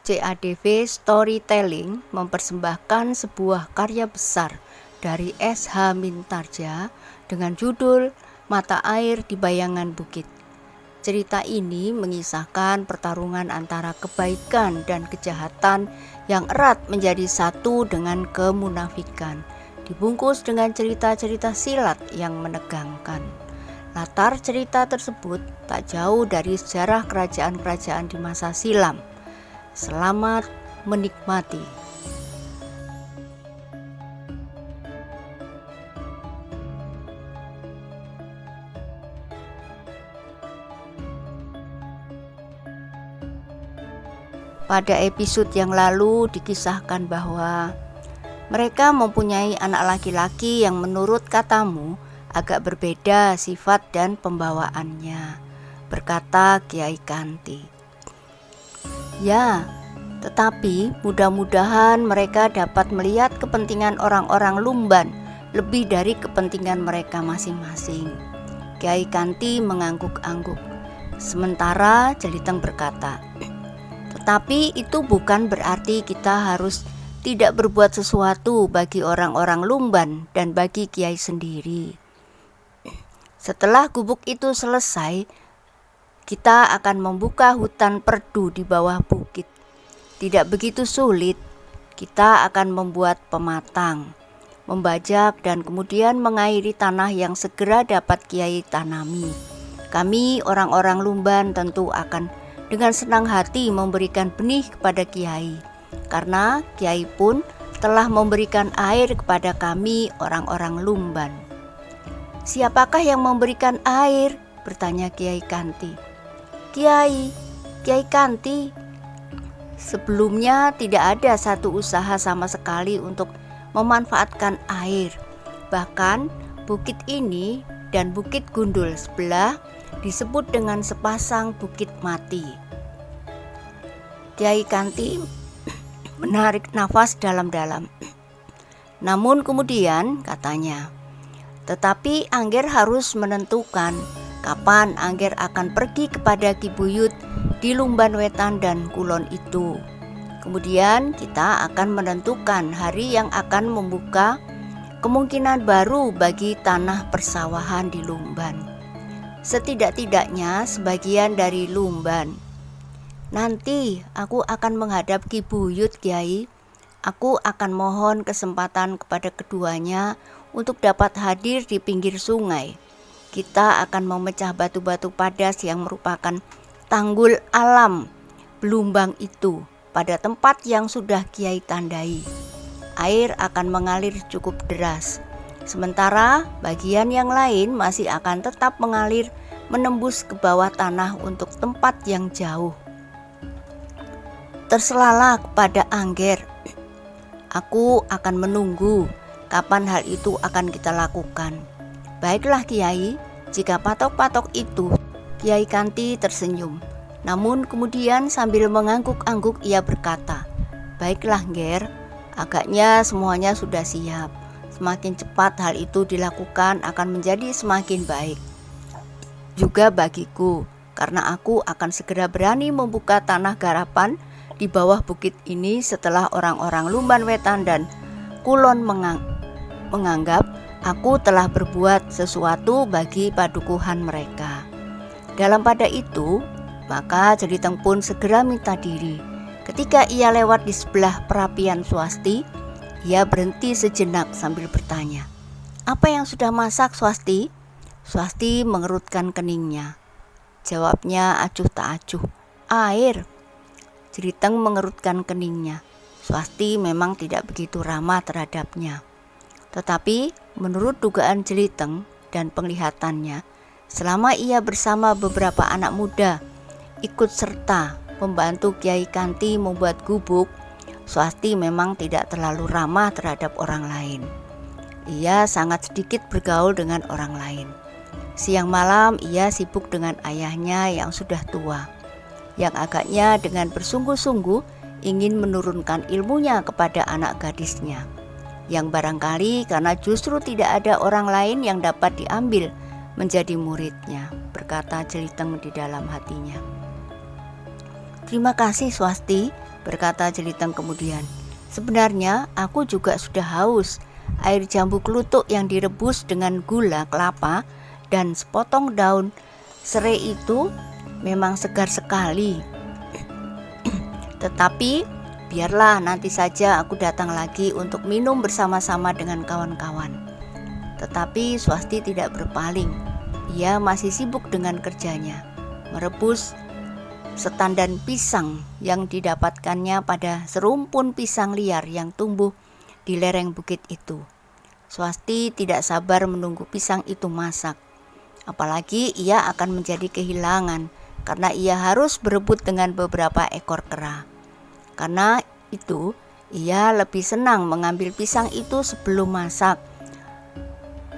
CADV Storytelling mempersembahkan sebuah karya besar dari S.H. Mintarja dengan judul Mata Air di Bayangan Bukit. Cerita ini mengisahkan pertarungan antara kebaikan dan kejahatan yang erat menjadi satu dengan kemunafikan, dibungkus dengan cerita-cerita silat yang menegangkan. Latar cerita tersebut tak jauh dari sejarah kerajaan-kerajaan di masa silam. Selamat menikmati. Pada episode yang lalu dikisahkan bahwa mereka mempunyai anak laki-laki yang menurut katamu agak berbeda sifat dan pembawaannya, berkata Kiai Kanti. Ya, tetapi mudah-mudahan mereka dapat melihat kepentingan orang-orang Lumban lebih dari kepentingan mereka masing-masing. Kiai Kanti mengangguk-angguk. Sementara Jeliteng berkata, tetapi itu bukan berarti kita harus tidak berbuat sesuatu bagi orang-orang Lumban dan bagi Kiai sendiri. Setelah gubuk itu selesai, kita akan membuka hutan perdu di bawah bukit. Tidak begitu sulit. Kita akan membuat pematang, membajak dan kemudian mengairi tanah yang segera dapat Kiai tanami. Kami orang-orang Lumban tentu akan dengan senang hati memberikan benih kepada Kiai, karena Kiai pun telah memberikan air kepada kami orang-orang Lumban. Siapakah yang memberikan air? Bertanya Kiai Kanti. Kiai Kanti, sebelumnya tidak ada satu usaha sama sekali untuk memanfaatkan air. Bahkan bukit ini dan bukit gundul sebelah disebut dengan sepasang bukit mati. Kiai Kanti menarik nafas dalam-dalam. Namun kemudian katanya, tetapi Angger harus menentukan kapan Angger akan pergi kepada Ki Buyut di Lumban Wetan dan Kulon itu. Kemudian kita akan menentukan hari yang akan membuka kemungkinan baru bagi tanah persawahan di Lumban. Setidak-tidaknya sebagian dari Lumban. Nanti aku akan menghadap Ki Buyut, Kiai. Aku akan mohon kesempatan kepada keduanya untuk dapat hadir di pinggir sungai. Kita akan memecah batu-batu padas yang merupakan tanggul alam Belumbang itu pada tempat yang sudah Kiai tandai. Air akan mengalir cukup deras, sementara bagian yang lain masih akan tetap mengalir menembus ke bawah tanah untuk tempat yang jauh. Terserahlah kepada Angger. Aku akan menunggu kapan hal itu akan kita lakukan. Baiklah Kiai, jika patok-patok itu. Kiai Kanti tersenyum. Namun kemudian sambil mengangguk-angguk ia berkata, baiklah Nger, agaknya semuanya sudah siap. Semakin cepat hal itu dilakukan akan menjadi semakin baik. Juga bagiku, karena aku akan segera berani membuka tanah garapan di bawah bukit ini setelah orang-orang Lumban Wetan dan Kulon menganggap aku telah berbuat sesuatu bagi padukuhan mereka. Dalam pada itu, maka Jeliteng pun segera minta diri. Ketika ia lewat di sebelah perapian Swasti, ia berhenti sejenak sambil bertanya, apa yang sudah masak Swasti? Swasti mengerutkan keningnya. Jawabnya acuh tak acuh, air. Jeliteng mengerutkan keningnya. Swasti memang tidak begitu ramah terhadapnya. Tetapi menurut dugaan Jeliteng dan penglihatannya, selama ia bersama beberapa anak muda ikut serta membantu Kiai Kanti membuat gubuk, Swasti memang tidak terlalu ramah terhadap orang lain. Ia sangat sedikit bergaul dengan orang lain. Siang malam ia sibuk dengan ayahnya yang sudah tua, yang agaknya dengan bersungguh-sungguh ingin menurunkan ilmunya kepada anak gadisnya, yang barangkali karena justru tidak ada orang lain yang dapat diambil menjadi muridnya, berkata Jeliteng di dalam hatinya. Terima kasih Swasti, berkata Jeliteng kemudian. Sebenarnya aku juga sudah haus. Air jambu kelutuk yang direbus dengan gula kelapa dan sepotong daun serai itu memang segar sekali. Tetapi biarlah, nanti saja aku datang lagi untuk minum bersama-sama dengan kawan-kawan. Tetapi Swasti tidak berpaling. Ia masih sibuk dengan kerjanya, merebus setandan pisang yang didapatkannya pada serumpun pisang liar yang tumbuh di lereng bukit itu. Swasti tidak sabar menunggu pisang itu masak. Apalagi ia akan menjadi kehilangan karena ia harus berebut dengan beberapa ekor kera. Karena itu, ia lebih senang mengambil pisang itu sebelum masak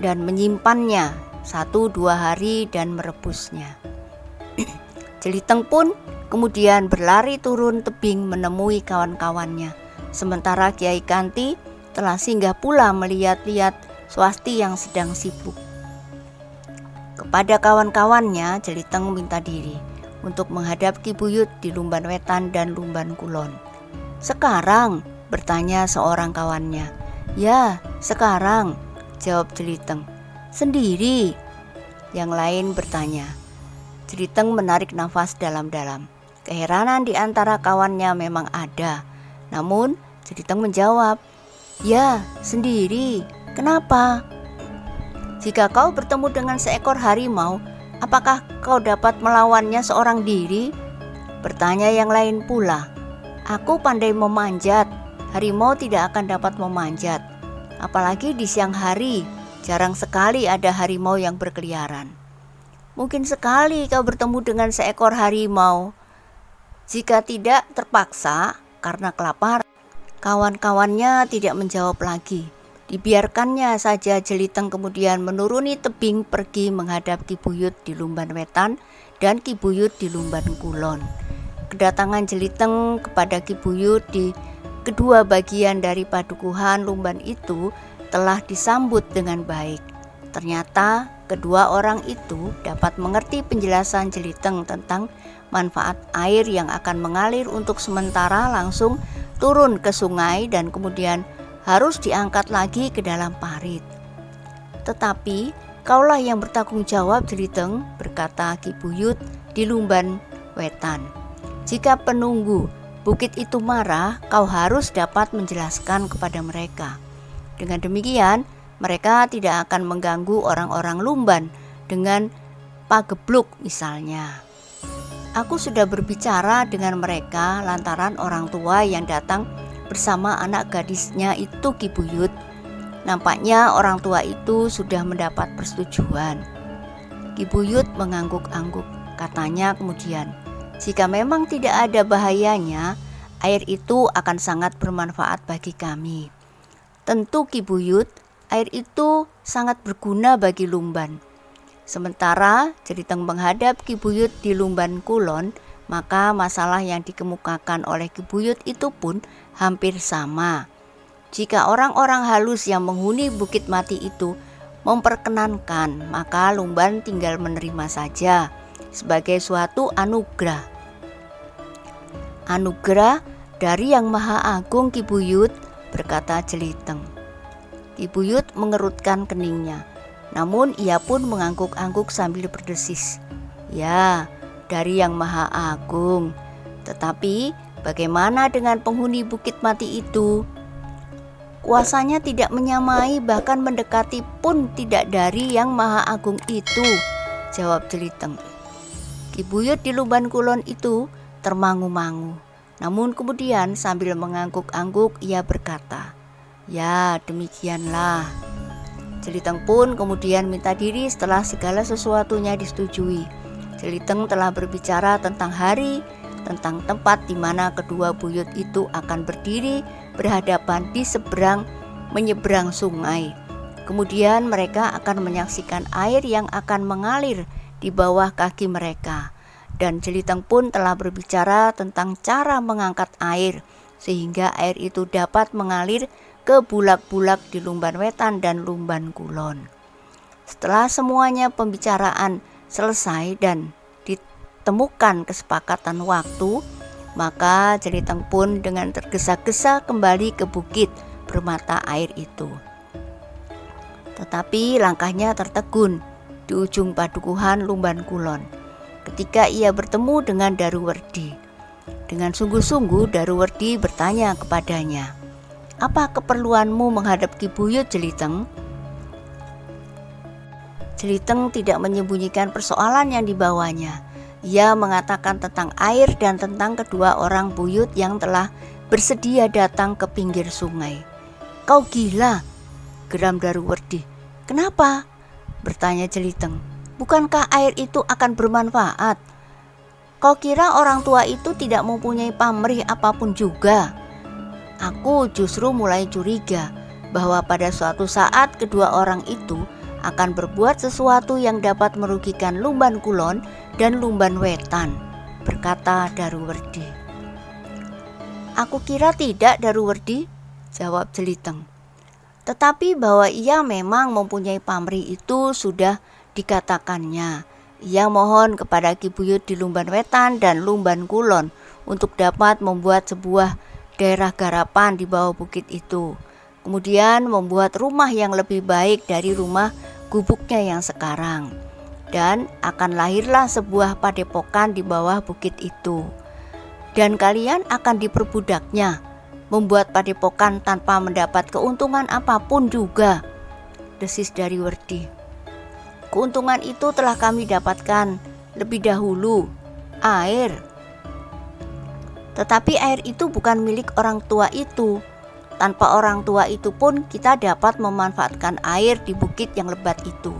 dan menyimpannya 1-2 hari dan merebusnya. Jeliteng pun kemudian berlari turun tebing menemui kawan-kawannya. Sementara Kiai Kanti telah singgah pula melihat-lihat Swasti yang sedang sibuk. Kepada kawan-kawannya, Jeliteng minta diri untuk menghadap Ki Buyut di Lumban Wetan dan Lumban Kulon. Sekarang, bertanya seorang kawannya. Ya, sekarang, jawab Jeliteng. Sendiri, yang lain bertanya. Jeliteng menarik nafas dalam-dalam. Keheranan di antara kawannya memang ada. Namun, Jeliteng menjawab, ya, sendiri. Kenapa? Jika kau bertemu dengan seekor harimau, apakah kau dapat melawannya seorang diri? Bertanya yang lain pula. Aku pandai memanjat, harimau tidak akan dapat memanjat. Apalagi di siang hari, jarang sekali ada harimau yang berkeliaran. Mungkin sekali kau bertemu dengan seekor harimau. Jika tidak terpaksa karena kelaparan, kawan-kawannya tidak menjawab lagi. Dibiarkannya saja Jeliteng kemudian menuruni tebing pergi menghadap Ki Buyut di Lumban Wetan dan Ki Buyut di Lumban Kulon. Kedatangan Jeliteng kepada Ki Buyut di kedua bagian dari padukuhan Lumban itu telah disambut dengan baik. Ternyata kedua orang itu dapat mengerti penjelasan Jeliteng tentang manfaat air yang akan mengalir untuk sementara langsung turun ke sungai dan kemudian harus diangkat lagi ke dalam parit. Tetapi kaulah yang bertanggung jawab, Jeliteng, berkata Ki Buyut di Lumban Wetan. Jika penunggu bukit itu marah, kau harus dapat menjelaskan kepada mereka. Dengan demikian, mereka tidak akan mengganggu orang-orang Lumban dengan pagebluk misalnya. Aku sudah berbicara dengan mereka lantaran orang tua yang datang bersama anak gadisnya itu Ki Buyut. Nampaknya orang tua itu sudah mendapat persetujuan. Ki Buyut mengangguk-angguk. Katanya kemudian, jika memang tidak ada bahayanya, air itu akan sangat bermanfaat bagi kami. Tentu Ki Buyut, air itu sangat berguna bagi Lumban. Sementara Jeliteng menghadap Ki Buyut di Lumban Kulon, maka masalah yang dikemukakan oleh Ki Buyut itu pun hampir sama. Jika orang-orang halus yang menghuni Bukit Mati itu memperkenankan, maka Lumban tinggal menerima saja sebagai suatu anugerah. Anugerah dari Yang Maha Agung, Ki Buyut, berkata Jeliteng. Ki Buyut mengerutkan keningnya, namun ia pun mengangguk-angguk sambil berdesis. Ya, dari Yang Maha Agung. Tetapi bagaimana dengan penghuni Bukit Mati itu? Kuasanya tidak menyamai, bahkan mendekati pun tidak dari Yang Maha Agung itu, jawab Jeliteng. Ki Buyut di Lumban Kulon itu termangu-mangu. Namun kemudian sambil mengangguk-angguk ia berkata, ya demikianlah. Jeliteng pun kemudian minta diri setelah segala sesuatunya disetujui. Jeliteng telah berbicara tentang hari, tentang tempat di mana kedua buyut itu akan berdiri berhadapan di menyeberang sungai. Kemudian mereka akan menyaksikan air yang akan mengalir di bawah kaki mereka. Dan Jeliteng pun telah berbicara tentang cara mengangkat air sehingga air itu dapat mengalir ke bulak-bulak di Lumban Wetan dan Lumban Kulon. Setelah semuanya pembicaraan selesai dan ditemukan kesepakatan waktu, Maka Jeliteng pun dengan tergesa-gesa kembali ke bukit bermata air itu. Tetapi langkahnya tertegun di ujung padukuhan Lumban Kulon ketika ia bertemu dengan Daruwerdi. Dengan sungguh-sungguh Daruwerdi bertanya kepadanya, "Apa keperluanmu menghadap Ki Buyut, Jeliteng?" Jeliteng tidak menyembunyikan persoalan yang dibawanya. Ia mengatakan tentang air dan tentang kedua orang buyut yang telah bersedia datang ke pinggir sungai. "Kau gila," geram Daruwerdi. "Kenapa?" bertanya Jeliteng. "Bukankah air itu akan bermanfaat? Kau kira orang tua itu tidak mempunyai pamrih apapun juga?" Aku justru mulai curiga bahwa pada suatu saat kedua orang itu akan berbuat sesuatu yang dapat merugikan Lumban Kulon dan Lumban Wetan, berkata Daruwerdi. "Aku kira tidak, Daruwerdi," jawab Jeliteng. "Tetapi bahwa ia memang mempunyai pamrih itu sudah dikatakannya. Ia mohon kepada Ki Buyut di Lumban Wetan dan Lumban Kulon untuk dapat membuat sebuah daerah garapan di bawah bukit itu. Kemudian membuat rumah yang lebih baik dari rumah gubuknya yang sekarang. Dan akan lahirlah sebuah padepokan di bawah bukit itu. Dan kalian akan diperbudaknya, membuat padepokan tanpa mendapat keuntungan apapun juga," desis Daruwerdi. "Keuntungan itu telah kami dapatkan lebih dahulu, air. Tetapi air itu bukan milik orang tua itu. Tanpa orang tua itu pun kita dapat memanfaatkan air di bukit yang lebat itu.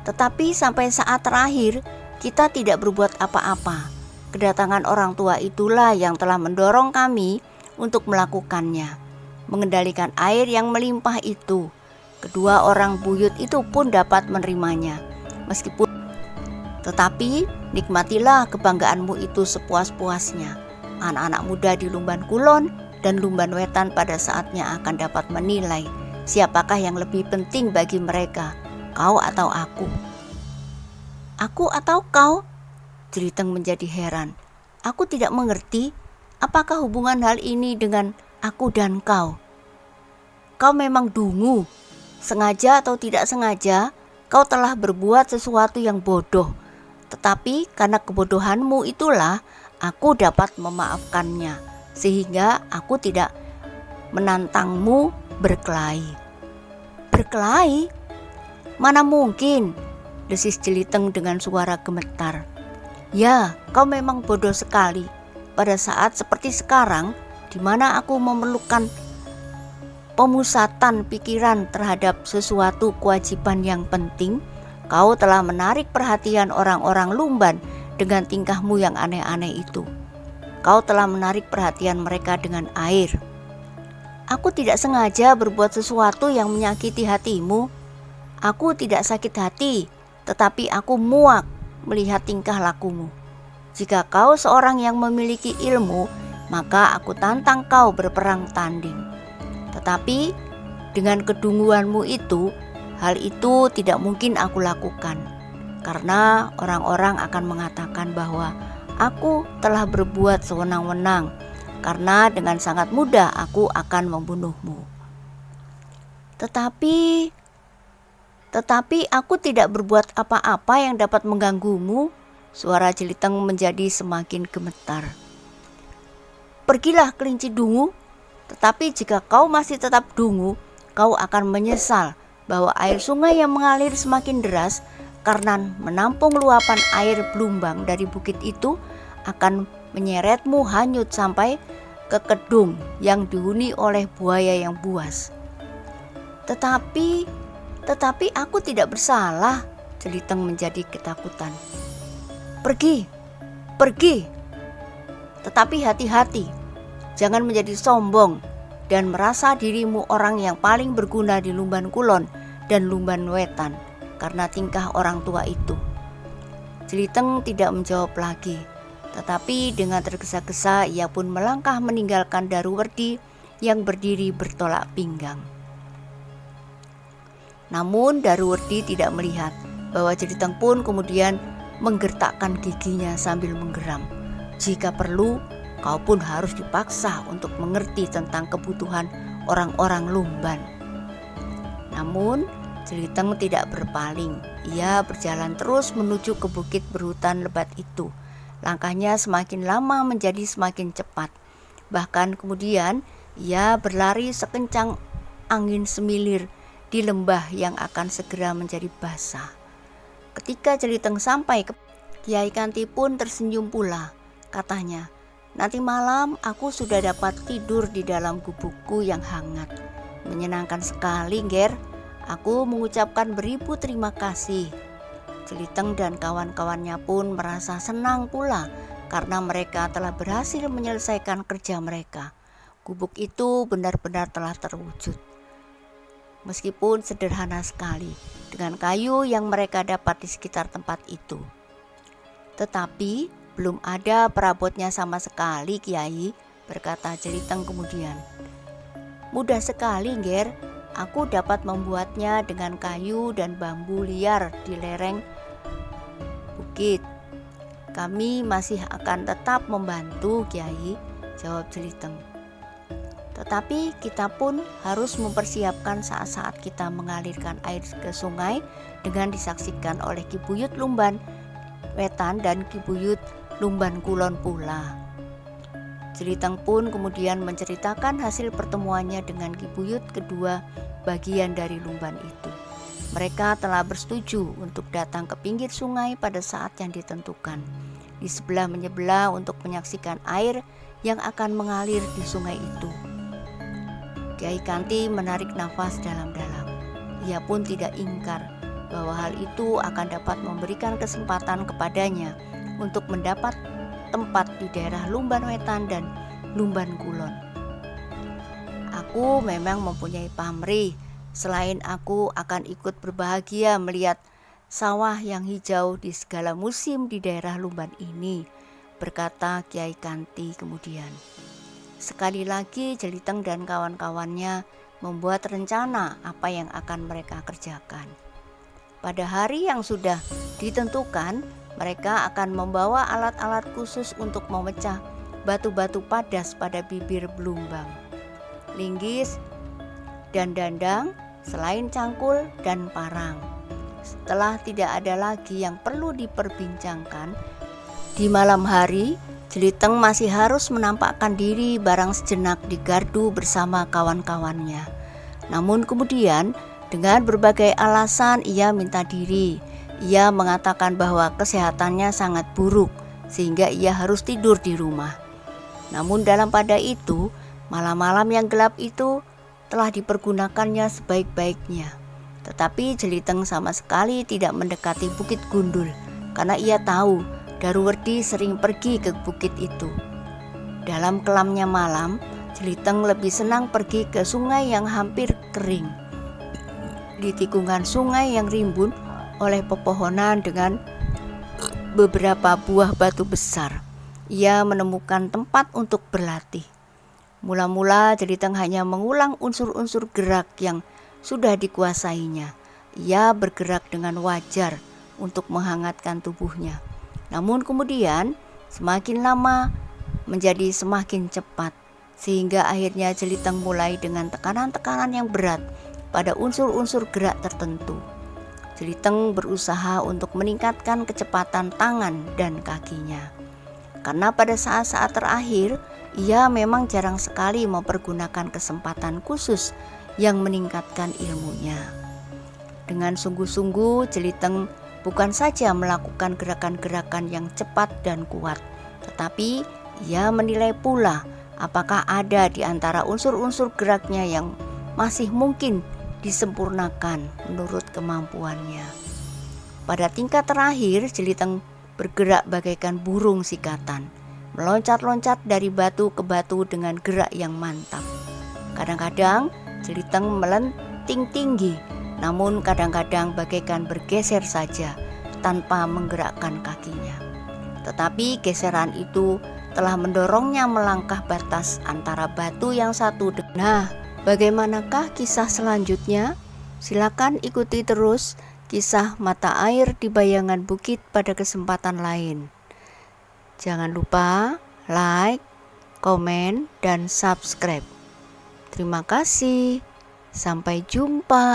Tetapi sampai saat terakhir kita tidak berbuat apa-apa. Kedatangan orang tua itulah yang telah mendorong kami untuk melakukannya, mengendalikan air yang melimpah itu. Kedua orang buyut itu pun dapat menerimanya. Tetapi nikmatilah kebanggaanmu itu sepuas-puasnya. Anak-anak muda di Lumban Kulon dan Lumban Wetan pada saatnya akan dapat menilai siapakah yang lebih penting bagi mereka, kau atau aku." "Aku atau kau?" Jeliteng menjadi heran. "Aku tidak mengerti apakah hubungan hal ini dengan aku dan kau. Kau memang dungu. Sengaja atau tidak sengaja, kau telah berbuat sesuatu yang bodoh. Tetapi karena kebodohanmu itulah aku dapat memaafkannya, sehingga aku tidak menantangmu berkelahi." "Berkelahi? Mana mungkin," desis Jeliteng dengan suara gemetar. "Ya, kau memang bodoh sekali. Pada saat seperti sekarang, di mana aku memerlukan pemusatan pikiran terhadap sesuatu kewajiban yang penting, kau telah menarik perhatian orang-orang Lumban dengan tingkahmu yang aneh-aneh itu. Kau telah menarik perhatian mereka dengan air. Aku tidak sengaja berbuat sesuatu yang menyakiti hatimu. Aku tidak sakit hati, tetapi aku muak melihat tingkah lakumu. Jika kau seorang yang memiliki ilmu, maka aku tantang kau berperang tanding. Tetapi dengan kedunguanmu itu, hal itu tidak mungkin aku lakukan, karena orang-orang akan mengatakan bahwa aku telah berbuat sewenang-wenang, karena dengan sangat mudah aku akan membunuhmu. Tetapi aku tidak berbuat apa-apa yang dapat mengganggumu." Suara Jeliteng menjadi semakin gemetar. "Pergilah kelinci dungu, tetapi jika kau masih tetap dungu, kau akan menyesal bahwa air sungai yang mengalir semakin deras karena menampung luapan air belumbang dari bukit itu akan menyeretmu hanyut sampai ke kedung yang dihuni oleh buaya yang buas." Tetapi aku tidak bersalah," Jeliteng menjadi ketakutan. Pergi. Tetapi hati-hati, jangan menjadi sombong dan merasa dirimu orang yang paling berguna di Lumban Kulon dan Lumban Wetan karena tingkah orang tua itu." Jeliteng tidak menjawab lagi, tetapi dengan tergesa-gesa ia pun melangkah meninggalkan Daruwerdi yang berdiri bertolak pinggang. Namun Daruwerdi tidak melihat bahwa Jeliteng pun kemudian menggertakkan giginya sambil menggeram. Jika perlu, kau pun harus dipaksa untuk mengerti tentang kebutuhan orang-orang Lumban. Namun Jeliteng tidak berpaling. Ia berjalan terus menuju ke bukit berhutan lebat itu. Langkahnya semakin lama menjadi semakin cepat. Bahkan kemudian ia berlari sekencang angin semilir di lembah yang akan segera menjadi basah. Ketika Jeliteng sampai, Kiai Kanti pun tersenyum pula. Katanya, "Nanti malam aku sudah dapat tidur di dalam gubukku yang hangat. Menyenangkan sekali, Ger. Aku mengucapkan beribu terima kasih." Jeliteng dan kawan-kawannya pun merasa senang pula karena mereka telah berhasil menyelesaikan kerja mereka. Gubuk itu benar-benar telah terwujud. Meskipun sederhana sekali dengan kayu yang mereka dapat di sekitar tempat itu. Tetapi belum ada perabotnya sama sekali, Kiai, berkata Jeliteng kemudian. "Mudah sekali, Ger. Aku dapat membuatnya dengan kayu dan bambu liar di lereng bukit." "Kami masih akan tetap membantu, Kiai," jawab Jeliteng. "Tetapi kita pun harus mempersiapkan saat-saat kita mengalirkan air ke sungai dengan disaksikan oleh Ki Buyut Lumban Wetan dan Ki Buyut Lumban Kulon pula." Jeliteng pun kemudian menceritakan hasil pertemuannya dengan Ki Buyut kedua bagian dari Lumban itu. Mereka telah bersetuju untuk datang ke pinggir sungai pada saat yang ditentukan, di sebelah menyebelah untuk menyaksikan air yang akan mengalir di sungai itu. Kiai Kanti menarik nafas dalam-dalam. Ia pun tidak ingkar bahwa hal itu akan dapat memberikan kesempatan kepadanya untuk mendapat tempat di daerah Lumban Wetan dan Lumban Kulon. "Aku memang mempunyai pamrih. Selain aku akan ikut berbahagia melihat sawah yang hijau di segala musim di daerah Lumban ini," berkata Kiai Kanti kemudian. Sekali lagi Jeliteng dan kawan-kawannya membuat rencana apa yang akan mereka kerjakan. Pada hari yang sudah ditentukan, mereka akan membawa alat-alat khusus untuk memecah batu-batu padas pada bibir belumbang, linggis, dan dandang, selain cangkul dan parang. Setelah tidak ada lagi yang perlu diperbincangkan, di malam hari Jeliteng masih harus menampakkan diri barang sejenak di gardu bersama kawan-kawannya. Namun kemudian dengan berbagai alasan ia minta diri. Ia mengatakan bahwa kesehatannya sangat buruk sehingga ia harus tidur di rumah. Namun dalam pada itu, malam-malam yang gelap itu telah dipergunakannya sebaik-baiknya. Tetapi Jeliteng sama sekali tidak mendekati Bukit Gundul karena ia tahu Daruwerdi sering pergi ke bukit itu. Dalam kelamnya malam, Jeliteng lebih senang pergi ke sungai yang hampir kering. Di tikungan sungai yang rimbun oleh pepohonan dengan beberapa buah batu besar, ia menemukan tempat untuk berlatih. Mula-mula Jeliteng hanya mengulang unsur-unsur gerak yang sudah dikuasainya. Ia bergerak dengan wajar untuk menghangatkan tubuhnya. Namun kemudian semakin lama menjadi semakin cepat, sehingga akhirnya Jeliteng mulai dengan tekanan-tekanan yang berat pada unsur-unsur gerak tertentu. Jeliteng berusaha untuk meningkatkan kecepatan tangan dan kakinya. Karena pada saat-saat terakhir, ia memang jarang sekali mempergunakan kesempatan khusus yang meningkatkan ilmunya. Dengan sungguh-sungguh Jeliteng bukan saja melakukan gerakan-gerakan yang cepat dan kuat, tetapi ia menilai pula apakah ada di antara unsur-unsur geraknya yang masih mungkin disempurnakan menurut kemampuannya. Pada tingkat terakhir, Jeliteng bergerak bagaikan burung sikatan, meloncat-loncat dari batu ke batu dengan gerak yang mantap. Kadang-kadang Jeliteng melenting tinggi, namun kadang-kadang bagaikan bergeser saja tanpa menggerakkan kakinya. Tetapi geseran itu telah mendorongnya melangkah batas antara batu yang satu. Nah, bagaimanakah kisah selanjutnya? Silakan ikuti terus kisah mata air di bayangan bukit pada kesempatan lain. Jangan lupa like, komen, dan subscribe. Terima kasih. Sampai jumpa.